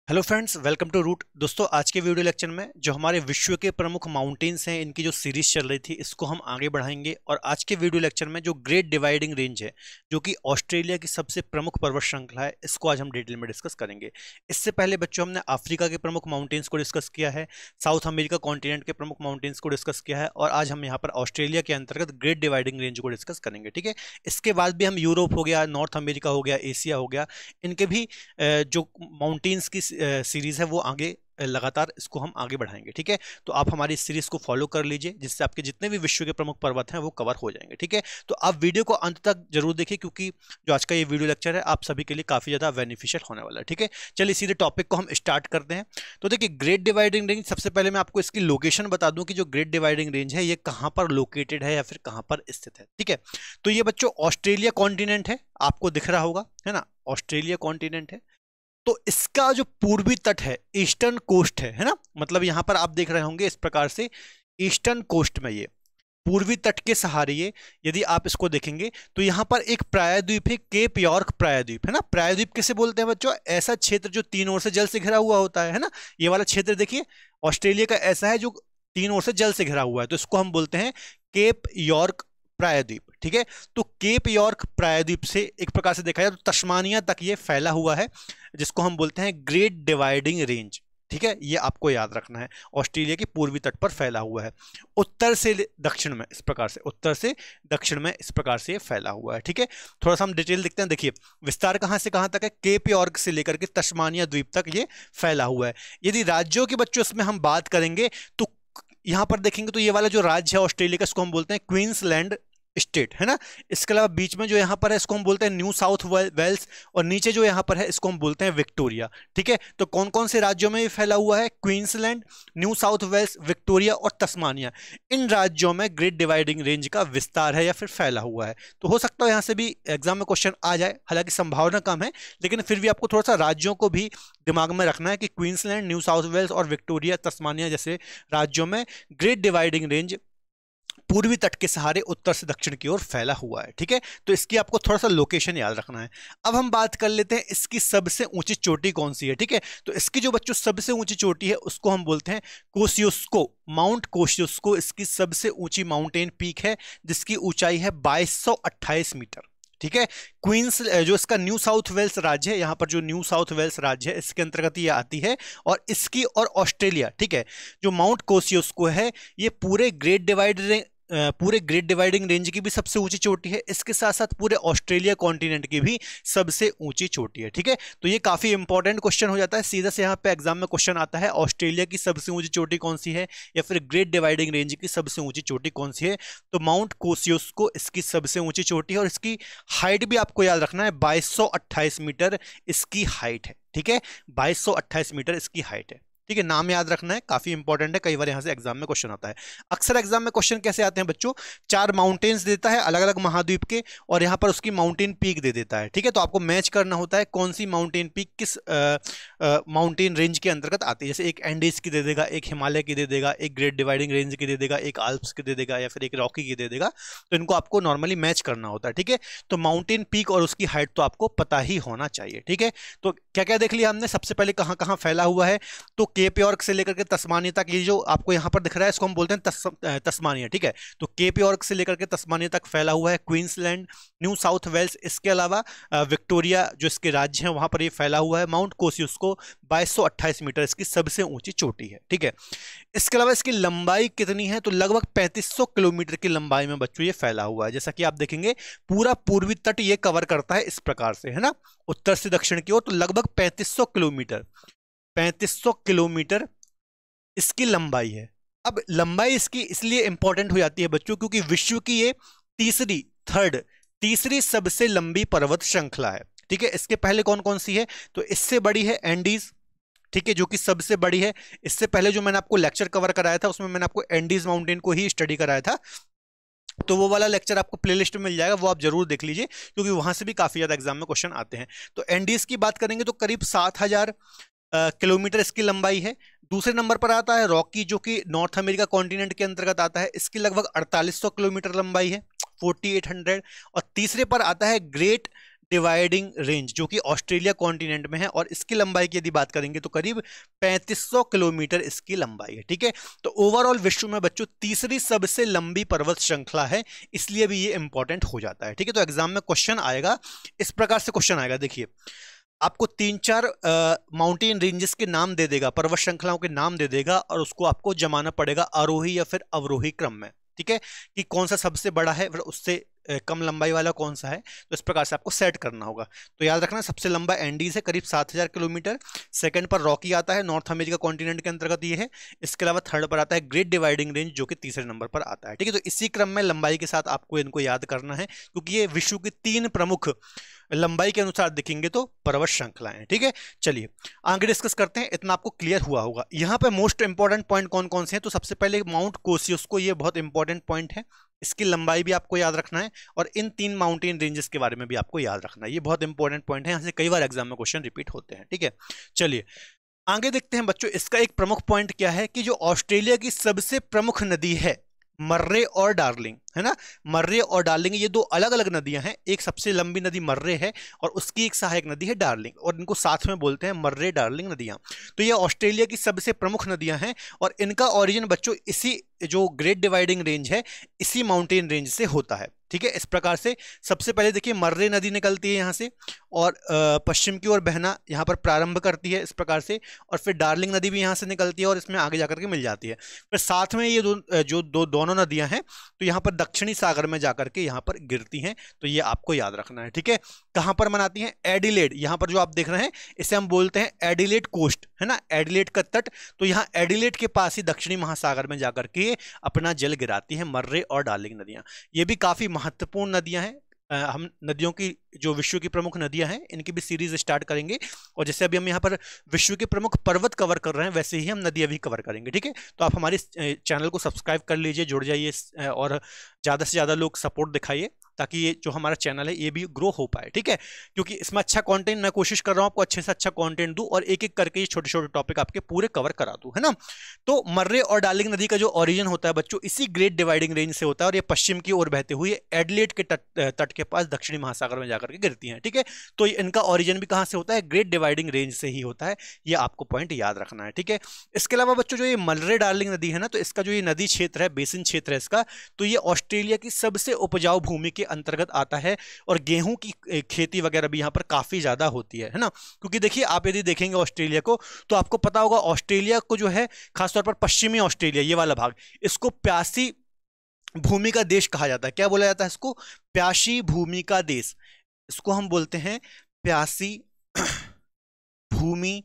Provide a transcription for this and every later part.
Hello friends, welcome to Root. दोस्तों, आज के वीडियो लेक्चर में जो हमारे विश्व के प्रमुख माउंटेन्स हैं, इनकी जो सीरीज चल रही थी, इसको हम आगे बढ़ाएंगे। और आज के वीडियो लेक्चर में जो ग्रेट डिवाइडिंग रेंज है, जो कि ऑस्ट्रेलिया की सबसे प्रमुख पर्वत श्रृंखला है, इसको आज हम डिटेल में डिस्कस करेंगे। इससे पहले बच्चों, हमने अफ्रीका के प्रमुख माउंटेन्स को डिस्कस किया है, साउथ अमेरिका कॉन्टिनेंट के प्रमुख माउंटेन्स को डिस्कस किया है, और आज हम यहाँ पर ऑस्ट्रेलिया के अंतर्गत ग्रेट डिवाइडिंग रेंज को डिस्कस करेंगे। ठीक है, इसके बाद भी हम यूरोप हो गया, नॉर्थ अमेरिका हो गया, एशिया हो गया, इनके भी जो माउंटेन्स की सीरीज है वो आगे लगातार इसको हम आगे बढ़ाएंगे। ठीक है, तो आप हमारी इस सीरीज को फॉलो कर लीजिए, जिससे आपके जितने भी विश्व के प्रमुख पर्वत हैं वो कवर हो जाएंगे। ठीक है, तो आप वीडियो को अंत तक जरूर देखिए, क्योंकि जो आज का ये वीडियो लेक्चर है आप सभी के लिए काफी ज्यादा बेनिफिशियल होने वाला है। ठीक है, चलिए सीधे टॉपिक को हम स्टार्ट करते हैं। तो देखिए, ग्रेट डिवाइडिंग रेंज, सबसे पहले मैं आपको इसकी लोकेशन बता दूं कि जो ग्रेट डिवाइडिंग रेंज है ये कहां पर लोकेटेड है या फिर कहां पर स्थित है। ठीक है, तो ये बच्चों ऑस्ट्रेलिया कॉन्टिनेंट है, आपको दिख रहा होगा, है ना, ऑस्ट्रेलिया कॉन्टिनेंट है। तो इसका जो पूर्वी तट है, ईस्टर्न कोस्ट है ना, मतलब यहां पर आप देख रहे होंगे इस प्रकार से ईस्टर्न कोस्ट में, ये पूर्वी तट के सहारे ये, यदि आप इसको देखेंगे तो यहां पर एक प्रायद्वीप है, केप यॉर्क प्रायद्वीप, है ना। प्रायद्वीप किसे बोलते हैं बच्चों? ऐसा क्षेत्र जो तीन ओर से जल से घिरा हुआ होता है ना। ये वाला क्षेत्र देखिए, ऑस्ट्रेलिया का ऐसा है जो तीन ओर से जल से घिरा हुआ है, तो इसको हम बोलते हैं केप यॉर्क प्रायद्वीप। ठीक है, तो केप यॉर्क प्रायद्वीप से एक प्रकार से देखा जाए तो तस्मानिया तक ये फैला हुआ है, जिसको हम बोलते हैं ग्रेट डिवाइडिंग रेंज। ठीक है, ये आपको याद रखना है, ऑस्ट्रेलिया के पूर्वी तट पर फैला हुआ है, उत्तर से दक्षिण में इस प्रकार से, उत्तर से दक्षिण में इस प्रकार से ये फैला हुआ है। ठीक है, थोड़ा सा हम डिटेल देखते हैं। देखिए, विस्तार कहां से कहां तक है? केप यॉर्क से लेकर के तस्मानिया द्वीप तक ये फैला हुआ है। यदि राज्यों के बच्चों इसमें हम बात करेंगे तो यहां पर देखेंगे तो ये वाला जो राज्य है ऑस्ट्रेलिया का, इसको हम बोलते हैं क्वींसलैंड स्टेट, है ना। इसके अलावा बीच में जो यहाँ पर है इसको हम बोलते हैं न्यू साउथ वेल्स, और नीचे जो यहाँ पर है इसको हम बोलते हैं विक्टोरिया। ठीक है, तो कौन कौन से राज्यों में ये फैला हुआ है? Queensland, New South Wales, Victoria और तस्मानिया। इन राज्यों में ग्रेट डिवाइडिंग रेंज का विस्तार है या फिर फैला हुआ है। तो हो सकता है यहाँ से भी एग्जाम में क्वेश्चन आ जाए, हालांकि संभावना कम है, लेकिन फिर भी आपको थोड़ा सा राज्यों को भी दिमाग में रखना है कि क्वींसलैंड, न्यू साउथ वेल्स और विक्टोरिया, तस्मानिया जैसे राज्यों में ग्रेट डिवाइडिंग रेंज पूर्वी तट के सहारे उत्तर से दक्षिण की ओर फैला हुआ है। ठीक है, तो इसकी आपको थोड़ा सा लोकेशन याद रखना है। अब हम बात कर लेते हैं इसकी सबसे ऊंची चोटी कौन सी है। ठीक है, तो इसकी जो बच्चों सबसे ऊंची चोटी है उसको हम बोलते हैं कोसियुस्को, माउंट कोसियुस्को इसकी सबसे ऊंची माउंटेन पीक है, जिसकी ऊंचाई है 2228 मीटर। ठीक है, क्वींस जो इसका न्यू साउथ वेल्स राज्य है, यहां पर जो न्यू साउथ वेल्स राज्य है इसके अंतर्गत ये आती है, और इसकी और ऑस्ट्रेलिया, ठीक है, जो माउंट कोसियुस्को है ये पूरे ग्रेट डिवाइडिंग रेंज की भी सबसे ऊंची चोटी है, इसके साथ साथ पूरे ऑस्ट्रेलिया कॉन्टिनेंट की भी सबसे ऊंची चोटी है। ठीक है, तो ये काफी इंपॉर्टेंट क्वेश्चन हो जाता है, सीधा से यहाँ पे एग्जाम में क्वेश्चन आता है, ऑस्ट्रेलिया की सबसे ऊंची चोटी कौन सी है या फिर ग्रेट डिवाइडिंग रेंज की सबसे ऊंची चोटी कौन सी है? तो माउंट कोसियुस्को इसकी सबसे ऊंची चोटी है, और इसकी हाइट भी आपको याद रखना है, 2228 मीटर इसकी हाइट है। ठीक है, 2228 मीटर इसकी हाइट है। ठीक है, नाम याद रखना है, काफी इंपॉर्टेंट है, कई बार यहां से एग्जाम में क्वेश्चन आता है। अक्सर एग्जाम में क्वेश्चन कैसे आते हैं बच्चों? चार माउंटेन्स देता है अलग अलग महाद्वीप के, और यहां पर उसकी माउंटेन पीक दे देता है। ठीक है, तो आपको मैच करना होता है कौन सी माउंटेन पीक किस माउंटेन रेंज के अंतर्गत आती है। जैसे एक एंडीज की दे देगा, एक हिमालय की दे देगा, एक ग्रेट डिवाइडिंग रेंज की दे देगा, एक आल्प्स की दे देगा, या फिर एक रॉकी की दे देगा। तो इनको आपको नॉर्मली मैच करना होता है। ठीक है, तो माउंटेन पीक और उसकी हाइट तो आपको पता ही होना चाहिए। ठीक है, तो क्या क्या देख लिया हमने? सबसे पहले कहां कहां फैला हुआ है, तो केप यॉर्क से लेकर के तस्मानिया तक, ये जो आपको यहां पर दिख रहा है इसको हम बोलते हैं तस्मानिया। ठीक है, तो केप यॉर्क से लेकर के तस्मानिया तक फैला हुआ है, क्वींसलैंड, न्यू साउथ वेल्स, इसके अलावा विक्टोरिया जो इसके राज्य हैं वहां पर ये फैला हुआ है। माउंट कोसियुस्को 2228 मीटर इसकी सबसे ऊंची चोटी है। ठीक है, इसके अलावा इसकी लंबाई कितनी है? तो लगभग 3500 किलोमीटर की लंबाई में बच्चों ये फैला हुआ है। जैसा कि आप देखेंगे पूरा पूर्वी तट ये कवर करता है इस प्रकार से, है ना, उत्तर से दक्षिण की ओर, तो लगभग 3500 किलोमीटर इसकी लंबाई है। अब लंबाई इसकी इसलिए इंपॉर्टेंट हो जाती है बच्चों, क्योंकि विश्व की ये तीसरी सबसे लंबी पर्वत श्रृंखला है। ठीक है, इसके पहले कौन कौन सी है? तो इससे बड़ी है एंडीज, ठीक है, जो कि सबसे बड़ी है। इससे पहले जो मैंने आपको लेक्चर कवर कराया था उसमें मैंने आपको एंडीज माउंटेन को ही स्टडी कराया था, तो वो वाला लेक्चर आपको प्लेलिस्ट में मिल जाएगा, वो आप जरूर देख लीजिए, क्योंकि वहां से भी काफी ज्यादा एग्जाम में क्वेश्चन आते हैं। तो एंडीज की बात करेंगे तो करीब 7000 किलोमीटर इसकी लंबाई है। दूसरे नंबर पर आता है रॉकी, जो कि नॉर्थ अमेरिका कॉन्टिनेंट के अंतर्गत आता है, इसकी लगभग 4800 किलोमीटर लंबाई है, 4800। और तीसरे पर आता है ग्रेट डिवाइडिंग रेंज जो कि ऑस्ट्रेलिया कॉन्टिनेंट में है, और इसकी लंबाई की यदि बात करेंगे तो करीब 3500 किलोमीटर इसकी लंबाई है। ठीक है, तो ओवरऑल विश्व में बच्चों तीसरी सबसे लंबी पर्वत श्रृंखला है, इसलिए भी ये इंपॉर्टेंट हो जाता है। ठीक है, तो एग्जाम में क्वेश्चन आएगा, इस प्रकार से क्वेश्चन आएगा, देखिए आपको 3-4 माउंटेन रेंजेस के नाम दे देगा, पर्वत श्रृंखलाओं के नाम दे देगा, और उसको आपको जमाना पड़ेगा आरोही या फिर अवरोही क्रम में। ठीक है, कि कौन सा सबसे बड़ा है फिर उससे कम लंबाई वाला कौन सा है, तो इस प्रकार से आपको सेट करना होगा। तो याद रखना, सबसे लंबा एंडीज है करीब 7000 किलोमीटर, सेकंड पर रॉकी आता है, नॉर्थ अमेरिका कॉन्टिनेंट के अंतर्गत ये है, इसके अलावा थर्ड पर आता है ग्रेट डिवाइडिंग रेंज जो कि तीसरे नंबर पर आता है। ठीक है, तो इसी क्रम में लंबाई के साथ आपको इनको याद करना है, क्योंकि ये विश्व की 3 प्रमुख लंबाई के अनुसार दिखेंगे तो पर्वत श्रृंखलाएं। ठीक है, चलिए आगे डिस्कस करते हैं, इतना आपको क्लियर हुआ होगा। यहाँ पे मोस्ट इंपॉर्टेंट पॉइंट कौन कौन से हैं, तो सबसे पहले माउंट कोसियुस्को, ये बहुत इंपॉर्टेंट पॉइंट है, इसकी लंबाई भी आपको याद रखना है, और इन 3 माउंटेन रेंजेस के बारे में भी आपको याद रखना है, ये बहुत इंपॉर्टेंट पॉइंट है, यहाँ से कई बार एग्जाम में क्वेश्चन रिपीट होते हैं। ठीक है, चलिए आगे देखते हैं बच्चों, इसका एक प्रमुख पॉइंट क्या है कि जो ऑस्ट्रेलिया की सबसे प्रमुख नदी है मर्रे और डार्लिंग, है ना, मर्रे और डार्लिंग ये 2 अलग अलग नदियां हैं, एक सबसे लंबी नदी मर्रे है और उसकी एक सहायक नदी है डार्लिंग, और इनको साथ में बोलते हैं मर्रे डार्लिंग नदियां। तो ये ऑस्ट्रेलिया की सबसे प्रमुख नदियां हैं, और इनका ओरिजिन बच्चों इसी जो ग्रेट डिवाइडिंग रेंज है इसी माउंटेन रेंज से होता है। ठीक है, इस प्रकार से सबसे पहले देखिए मर्रे नदी निकलती है यहाँ से, और पश्चिम की ओर बहना यहाँ पर प्रारंभ करती है इस प्रकार से, और फिर डार्लिंग नदी भी यहाँ से निकलती है और इसमें आगे जाकर के मिल जाती है। फिर साथ में ये दोनों नदियां हैं, तो यहाँ पर दक्षिणी सागर में जाकर के यहाँ पर गिरती हैं, तो ये आपको याद रखना है। ठीक है, कहाँ पर मनाती हैं, एडिलेड, यहाँ पर जो आप देख रहे हैं इसे हम बोलते हैं एडिलेड कोस्ट, है ना, एडिलेड का तट, तो यहाँ एडिलेड के पास ही दक्षिणी महासागर में जाकर के अपना जल गिराती है मर्रे और डार्लिंग नदियां। ये भी काफी महत्वपूर्ण नदियां हैं, हम नदियों की जो विश्व की प्रमुख नदियां हैं इनकी भी सीरीज स्टार्ट करेंगे, और जैसे अभी हम यहाँ पर विश्व के प्रमुख पर्वत कवर कर रहे हैं वैसे ही हम नदियां भी कवर करेंगे। ठीक है, तो आप हमारे चैनल को सब्सक्राइब कर लीजिए, जुड़ जाइए, और ज़्यादा से ज़्यादा लोग सपोर्ट दिखाइए, ताकि ये जो हमारा चैनल है ये भी ग्रो हो पाए। ठीक है, क्योंकि इसमें अच्छा कंटेंट मैं कोशिश कर रहा हूँ आपको अच्छे से अच्छा कंटेंट दूं, और एक एक करके ये छोटे छोटे टॉपिक आपके पूरे कवर करा दूं, है ना। तो मर्रे और डार्लिंग नदी का जो ओरिजिन होता है बच्चों इसी ग्रेट डिवाइडिंग रेंज से होता है, और ये पश्चिम की ओर बहते हुए एडिलेड के तट के पास दक्षिणी महासागर में जाकर के गिरती हैं। ठीक है, तो इनका ओरिजिन भी कहाँ से होता है, ग्रेट डिवाइडिंग रेंज से ही होता है, ये आपको पॉइंट याद रखना है। ठीक है, इसके अलावा बच्चों जो ये मर्रे डार्लिंग नदी है ना, तो इसका जो ये नदी क्षेत्र है, बेसिन क्षेत्र है इसका, तो ये ऑस्ट्रेलिया की सबसे उपजाऊ भूमि के अंतर्गत आता है, और गेहूं की खेती वगैरह भी यहां पर काफी ज्यादा होती है ना। क्योंकि देखिए आप यदि देखेंगे ऑस्ट्रेलिया को तो आपको पता होगा ऑस्ट्रेलिया को जो है खासतौर पर पश्चिमी ऑस्ट्रेलिया ये वाला भाग, इसको प्यासी भूमि का देश कहा जाता है। क्या बोला जाता है इसको, प्यासी भूमि का देश, इसको हम बोलते हैं प्यासी भूमि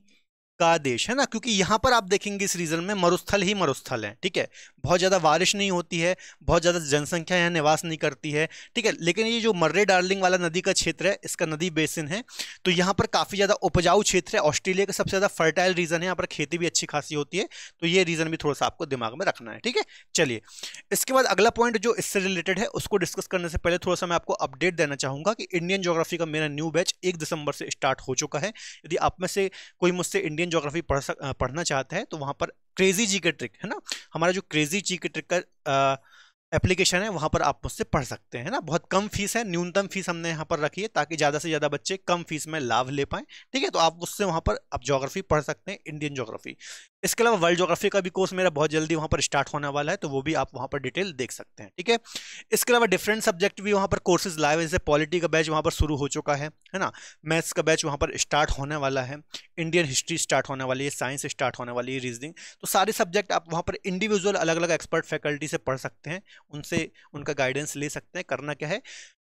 का देश, है ना, क्योंकि यहां पर आप देखेंगे इस रीजन में मरुस्थल ही मरुस्थल है। ठीक है, बहुत ज्यादा बारिश नहीं होती है, बहुत ज्यादा जनसंख्या यहाँ निवास नहीं करती है। ठीक है, लेकिन ये जो मर्रे डार्लिंग वाला नदी का क्षेत्र है, इसका नदी बेसिन है, तो यहाँ पर काफी ज्यादा उपजाऊ क्षेत्र है, ऑस्ट्रेलिया का सबसे ज्यादा फर्टाइल रीजन है, यहाँ पर खेती भी अच्छी खासी होती है, तो ये रीजन भी थोड़ा सा आपको दिमाग में रखना है। ठीक है, चलिए इसके बाद अगला पॉइंट जो इससे रिलेटेड है उसको डिस्कस करने से पहले थोड़ा सा मैं आपको अपडेट देना चाहूंगा कि इंडियन ज्योग्राफी का मेरा न्यू बैच 1 दिसंबर से स्टार्ट हो चुका है। यदि आप में से कोई मुझसे इंडियन ज्योग्राफी पढ़ना चाहता है तो वहां पर क्रेजी जी के ट्रिक, है ना, हमारा जो क्रेजी जी के ट्रिक का एप्लीकेशन है वहां पर आप मुझसे पढ़ सकते हैं, ना, बहुत कम फीस है, न्यूनतम फीस हमने यहाँ पर रखी है ताकि ज्यादा से ज्यादा बच्चे कम फीस में लाभ ले पाएं। ठीक है, तो आप उससे वहां पर आप ज्योग्राफी पढ़ सकते हैं, इंडियन ज्योग्राफी। इसके अलावा वर्ल्ड ज्योग्राफी का भी कोर्स मेरा बहुत जल्दी वहां पर स्टार्ट होने वाला है, तो वो भी आप वहां पर डिटेल देख सकते हैं। ठीक है, इसके अलावा डिफरेंट सब्जेक्ट भी वहां पर कोर्सेज लाइव, जैसे पॉलिटी का बैच वहां पर शुरू हो चुका है ना, मैथ्स का बैच वहां पर स्टार्ट होने वाला है, इंडियन हिस्ट्री स्टार्ट होने वाली है, साइंस स्टार्ट होने वाली है, रीजनिंग, तो सारे सब्जेक्ट आप वहां पर इंडिविजुअल अलग अलग एक्सपर्ट फैकल्टी से पढ़ सकते हैं, उनसे उनका गाइडेंस ले सकते हैं। करना क्या है,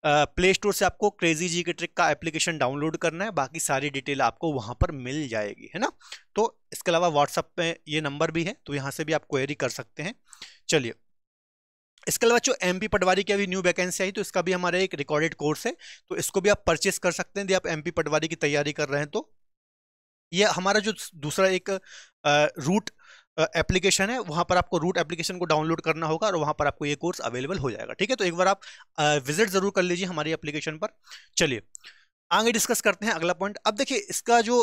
प्ले स्टोर से आपको क्रेजी जी के ट्रिक का एप्लीकेशन डाउनलोड करना है, बाकी सारी डिटेल आपको वहां पर मिल जाएगी, है ना। तो इसके अलावा व्हाट्सएप पे ये नंबर भी है, तो यहाँ से भी आप क्वेरी कर सकते हैं। चलिए इसके अलावा जो एमपी पटवारी की अभी न्यू वैकेंसी आई, तो इसका भी हमारा एक रिकॉर्डेड कोर्स है, तो इसको भी आप परचेस कर सकते हैं यदि आप एमपी पटवारी की तैयारी कर रहे हैं। तो ये हमारा जो दूसरा एक रूट एप्लीकेशन है, वहां पर आपको रूट एप्लीकेशन को डाउनलोड करना होगा और वहां पर आपको ये कोर्स अवेलेबल हो जाएगा। ठीक है, तो एक बार आप विजिट जरूर कर लीजिए हमारी एप्लीकेशन पर। चलिए आगे डिस्कस करते हैं अगला पॉइंट। अब देखिए इसका जो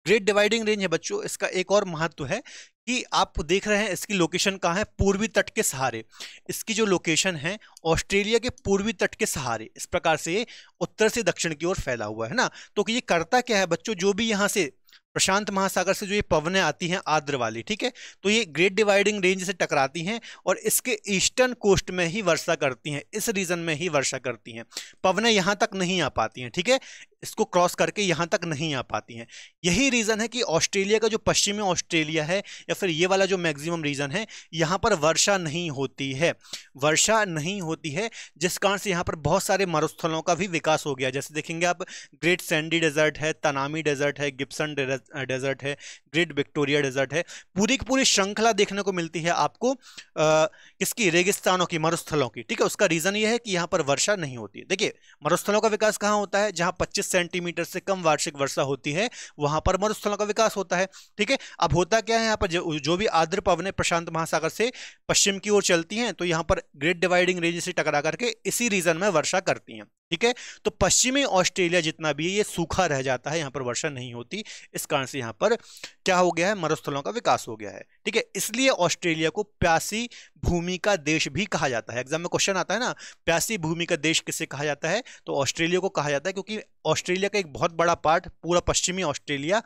ग्रेट डिवाइडिंग रेंज है बच्चों, इसका एक और महत्व है कि आप देख रहे हैं इसकी लोकेशन कहाँ है, पूर्वी तट के सहारे। इसकी जो लोकेशन है ऑस्ट्रेलिया के पूर्वी तट के सहारे, इस प्रकार से ये उत्तर से दक्षिण की ओर फैला हुआ है ना। तो ये करता क्या है बच्चों, जो भी यहाँ से प्रशांत महासागर से जो ये पवनें आती हैं आर्द्र वाली, ठीक है, तो ये ग्रेट डिवाइडिंग रेंज से टकराती हैं और इसके ईस्टर्न कोस्ट में ही वर्षा करती हैं, इस रीजन में ही वर्षा करती हैं। पवनें यहां तक नहीं आ पाती हैं, ठीक है, इसको क्रॉस करके यहां तक नहीं आ पाती हैं। यही रीजन है कि ऑस्ट्रेलिया का जो पश्चिमी ऑस्ट्रेलिया है या फिर ये वाला जो मैक्सिमम रीजन है, यहां पर वर्षा नहीं होती है, वर्षा नहीं होती है, जिस कारण से यहां पर बहुत सारे मरुस्थलों का भी विकास हो गया। जैसे देखेंगे आप, ग्रेट सैंडी डेजर्ट है, तनामी डेजर्ट है, गिब्सन डेजर्ट है, ग्रेट विक्टोरिया डेजर्ट है, पूरी की पूरी श्रृंखला देखने को मिलती है आपको किसकी, रेगिस्तानों की, मरुस्थलों की, ठीक है। उसका रीजन यह है कि यहां पर वर्षा नहीं होती है। देखिए मरुस्थलों का विकास कहां होता है, जहां 25 सेंटीमीटर से कम वार्षिक वर्षा होती है वहां पर मरुस्थलों का विकास होता है, ठीक है। अब होता क्या है, यहाँ पर जो भी आर्द्र पवनें प्रशांत महासागर से पश्चिम की ओर चलती हैं तो यहाँ पर ग्रेट डिवाइडिंग रेंज से टकरा करके इसी रीजन में वर्षा करती हैं, ठीक है। तो पश्चिमी ऑस्ट्रेलिया जितना भी है ये सूखा रह जाता है, यहाँ पर वर्षा नहीं होती, इस कारण से यहाँ पर क्या हो गया है, मरुस्थलों का विकास हो गया है, ठीक है। इसलिए ऑस्ट्रेलिया को प्यासी भूमि का देश भी कहा जाता है। एग्जाम में क्वेश्चन आता है ना, प्यासी भूमि का देश किसे कहा जाता है, तो ऑस्ट्रेलिया को कहा जाता है, क्योंकि ऑस्ट्रेलिया का एक बहुत बड़ा पार्ट, पूरा पश्चिमी ऑस्ट्रेलिया,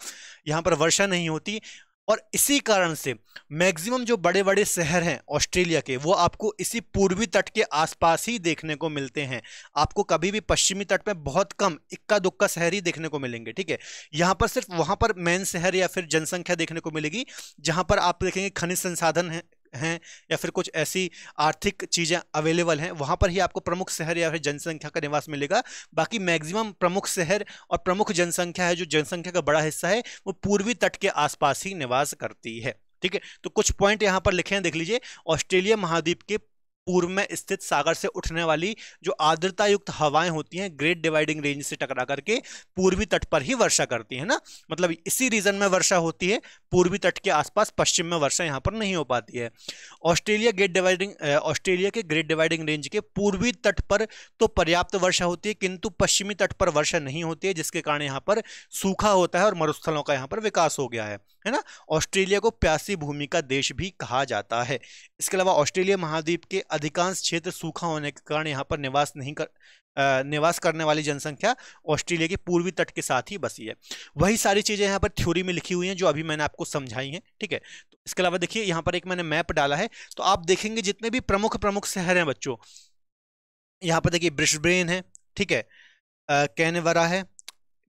यहाँ पर वर्षा नहीं होती। और इसी कारण से मैक्सिमम जो बड़े बड़े शहर हैं ऑस्ट्रेलिया के, वो आपको इसी पूर्वी तट के आसपास ही देखने को मिलते हैं। आपको कभी भी पश्चिमी तट में बहुत कम इक्का दुक्का शहर ही देखने को मिलेंगे, ठीक है। यहां पर सिर्फ वहां पर मेन शहर या फिर जनसंख्या देखने को मिलेगी जहां पर आप देखेंगे खनिज संसाधन हैं या फिर कुछ ऐसी आर्थिक चीजें अवेलेबल हैं, वहां पर ही आपको प्रमुख शहर या फिर जनसंख्या का निवास मिलेगा। बाकी मैक्सिमम प्रमुख शहर और प्रमुख जनसंख्या है, जो जनसंख्या का बड़ा हिस्सा है, वो पूर्वी तट के आसपास ही निवास करती है, ठीक है। तो कुछ पॉइंट यहां पर लिखे हैं, देख लीजिए। ऑस्ट्रेलिया महाद्वीप के पूर्व में स्थित सागर से उठने वाली जो आर्द्रता युक्त हवाएं होती हैं, ग्रेट डिवाइडिंग रेंज से टकरा करके पूर्वी तट पर ही वर्षा करती है ना। मतलब इसी रीजन में वर्षा होती है, पूर्वी तट के आसपास, पश्चिम में वर्षा यहां पर नहीं हो पाती है। ऑस्ट्रेलिया के ग्रेट डिवाइडिंग रेंज के पूर्वी तट पर तो पर्याप्त वर्षा होती है, किंतु पश्चिमी तट पर वर्षा नहीं होती है, जिसके कारण यहाँ पर सूखा होता है और मरुस्थलों का यहाँ पर विकास हो गया है ना। ऑस्ट्रेलिया को प्यासी भूमि का देश भी कहा जाता है। इसके अलावा ऑस्ट्रेलिया महाद्वीप के अधिकांश क्षेत्र सूखा होने के कारण यहाँ पर निवास करने वाली जनसंख्या ऑस्ट्रेलिया के पूर्वी तट के साथ ही बसी है। वही सारी चीजें यहाँ पर थ्योरी में लिखी हुई हैं जो अभी मैंने आपको समझाई हैं, ठीक है। तो इसके अलावा देखिए यहाँ पर एक मैंने मैप डाला है, तो आप देखेंगे जितने भी प्रमुख प्रमुख शहर हैं बच्चों, यहाँ पर देखिए ब्रिस्बेन है, ठीक है, कैनबरा है,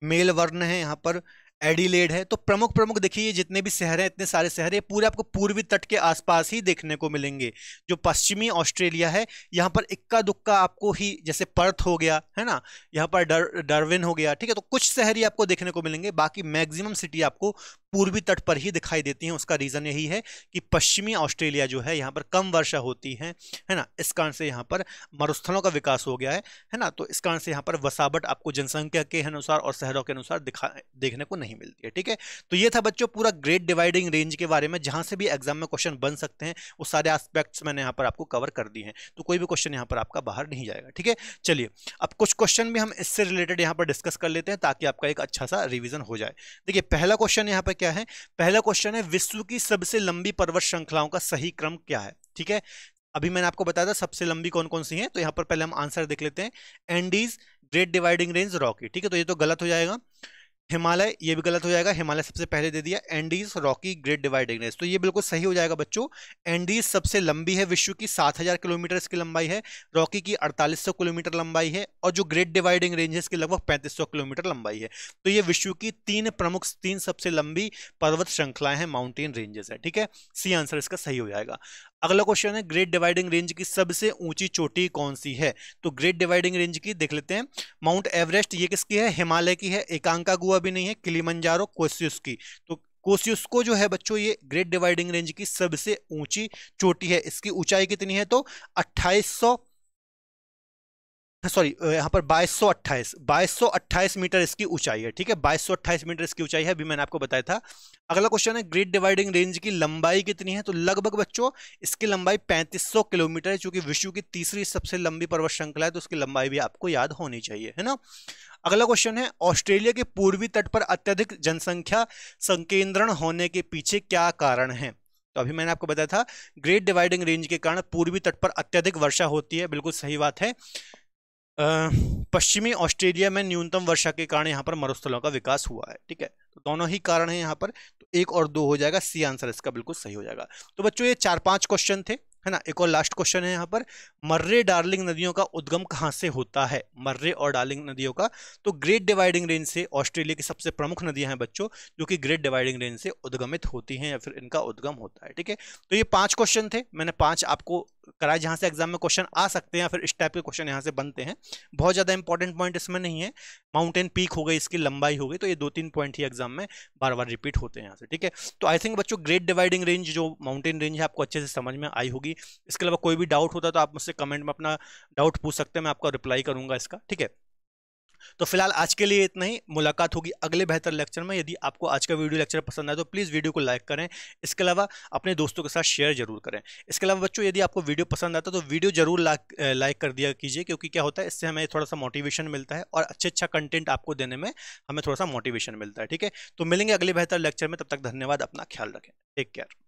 मेलबर्न है, यहाँ पर एडिलेड है। तो प्रमुख प्रमुख देखिए जितने भी शहर हैं, इतने सारे शहर हैं, पूरे आपको पूर्वी तट के आसपास ही देखने को मिलेंगे। जो पश्चिमी ऑस्ट्रेलिया है, यहाँ पर इक्का दुक्का आपको ही, जैसे पर्थ हो गया है ना, यहाँ पर डार्विन हो गया, ठीक है, तो कुछ शहर ही आपको देखने को मिलेंगे, बाकी मैक्सिमम सिटी आपको पूर्वी तट पर ही दिखाई देती हैं। उसका रीजन यही है कि पश्चिमी ऑस्ट्रेलिया जो है यहाँ पर कम वर्षा होती है ना, इस कारण से यहाँ पर मरुस्थलों का विकास हो गया है ना। तो इस कारण से यहाँ पर वसावट आपको जनसंख्या के अनुसार और शहरों के अनुसार देखने को नहीं मिलती है, ठीक है। तो ये था बच्चों पूरा ग्रेट डिवाइडिंग रेंज के बारे में, जहां से भी एग्जाम में क्वेश्चन बन सकते हैं वो सारे एस्पेक्ट्स मैंने यहाँ पर आपको कवर कर दिए हैं, तो कोई भी क्वेश्चन यहाँ पर आपका बाहर नहीं जाएगा, ठीक है। चलिए अब कुछ क्वेश्चन भी हम इससे रिलेटेड यहाँ पर डिस्कस कर लेते हैं ताकि आपका एक अच्छा सा रिविजन हो जाए। देखिए पहला क्वेश्चन यहाँ पर क्या है, पहला क्वेश्चन है विश्व की सबसे लंबी पर्वत श्रृंखलाओं का सही क्रम क्या है, ठीक है। अभी मैंने आपको बताया था सबसे लंबी कौन कौन सी है, तो यहाँ पर पहले हम आंसर देख लेते हैं। Andes, great dividing range, Rocky, ठीक है, तो ये तो गलत हो जाएगा। हिमालय, ये भी गलत हो जाएगा, हिमालय सबसे पहले दे दिया। Andes, Rocky, great dividing range, तो ये बिल्कुल सही हो जाएगा बच्चों। एंडीज सबसे लंबी है विश्व की, 7000 किलोमीटर इसकी लंबाई है। रॉकी की 4800 किलोमीटर लंबाई है, और जो ग्रेट डिवाइडिंग रेंज की लगभग 3500 किलोमीटर लंबाई है। तो ये विश्व की तीन सबसे लंबी पर्वत श्रृंखलाएं हैं, माउंटेन रेंजेस है, ठीक है। सी आंसर इसका सही हो जाएगा। अगला क्वेश्चन है ग्रेट डिवाइडिंग रेंज की सबसे ऊंची चोटी कौन सी है, तो ग्रेट डिवाइडिंग रेंज की देख लेते हैं। माउंट एवरेस्ट, ये किसकी है, हिमालय की है। एकांकागुआ भी नहीं है। किलिमंजारो, कोस्युस्की, तो कोस्युस्को जो है बच्चों ये ग्रेट डिवाइडिंग रेंज की सबसे ऊंची चोटी है। इसकी ऊंचाई कितनी है, तो 2228 मीटर इसकी ऊंचाई है, ठीक है, 2228 मीटर इसकी ऊंचाई है, अभी मैंने आपको बताया था। अगला क्वेश्चन है ग्रेट डिवाइडिंग रेंज की लंबाई कितनी है, तो लगभग बच्चों इसकी लंबाई 3500 किलोमीटर है, क्योंकि विश्व की तीसरी सबसे लंबी पर्वत श्रृंखला है, तो उसकी लंबाई भी आपको याद होनी चाहिए, है ना। अगला क्वेश्चन है ऑस्ट्रेलिया के पूर्वी तट पर अत्यधिक जनसंख्या संकेंद्रण होने के पीछे क्या कारण है, तो अभी मैंने आपको बताया था ग्रेट डिवाइडिंग रेंज के कारण पूर्वी तट पर अत्यधिक वर्षा होती है, बिल्कुल सही बात है। पश्चिमी ऑस्ट्रेलिया में न्यूनतम वर्षा के कारण यहाँ पर मरुस्थलों का विकास हुआ है। ठीक है, तो दोनों ही कारण है यहाँ पर, तो 1 और 2 हो जाएगा, सी आंसर इसका बिल्कुल सही हो जाएगा। तो बच्चों ये 4-5 क्वेश्चन थे, है ना। एक और लास्ट क्वेश्चन है यहाँ पर, मर्रे डार्लिंग नदियों का उद्गम कहाँ से होता है? मर्रे और डार्लिंग नदियों का, तो ग्रेट डिवाइडिंग रेंज से ऑस्ट्रेलिया की सबसे प्रमुख नदियां हैं बच्चों, जो कि ग्रेट डिवाइडिंग रेंज से उद्गमित होती हैं या फिर इनका उद्गम होता है। ठीक है, तो ये 5 क्वेश्चन थे, मैंने 5 आपको कराए जहां से एग्जाम में क्वेश्चन आ सकते हैं या फिर इस टाइप के क्वेश्चन यहां से बनते हैं। बहुत ज्यादा इंपॉर्टेंट पॉइंट इसमें नहीं है, माउंटेन पीक हो गई, इसकी लंबाई हो गई, तो ये 2-3 पॉइंट ही एग्जाम में बार बार रिपीट होते हैं यहाँ से। ठीक है, तो आई थिंक बच्चों ग्रेट डिवाइडिंग रेंज जो माउंटेन रेंज है आपको अच्छे से समझ में आई होगी। इसके अलावा कोई भी डाउट होता है तो आप मुझसे कमेंट में अपना डाउट पूछ सकते हैं, मैं आपका रिप्लाई करूंगा इसका। ठीक है, तो फिलहाल आज के लिए इतना ही, मुलाकात होगी अगले बेहतर लेक्चर में। यदि आपको आज का वीडियो लेक्चर पसंद आए तो प्लीज़ वीडियो को लाइक करें, इसके अलावा अपने दोस्तों के साथ शेयर जरूर करें। इसके अलावा बच्चों यदि आपको वीडियो पसंद आता है तो वीडियो जरूर लाइक कर दिया कीजिए, क्योंकि क्या होता है इससे हमें थोड़ा सा मोटिवेशन मिलता है और अच्छा कंटेंट आपको देने में हमें थोड़ा सा मोटिवेशन मिलता है। ठीक है, तो मिलेंगे अगले बेहतर लेक्चर में, तब तक धन्यवाद, अपना ख्याल रखें, टेक केयर।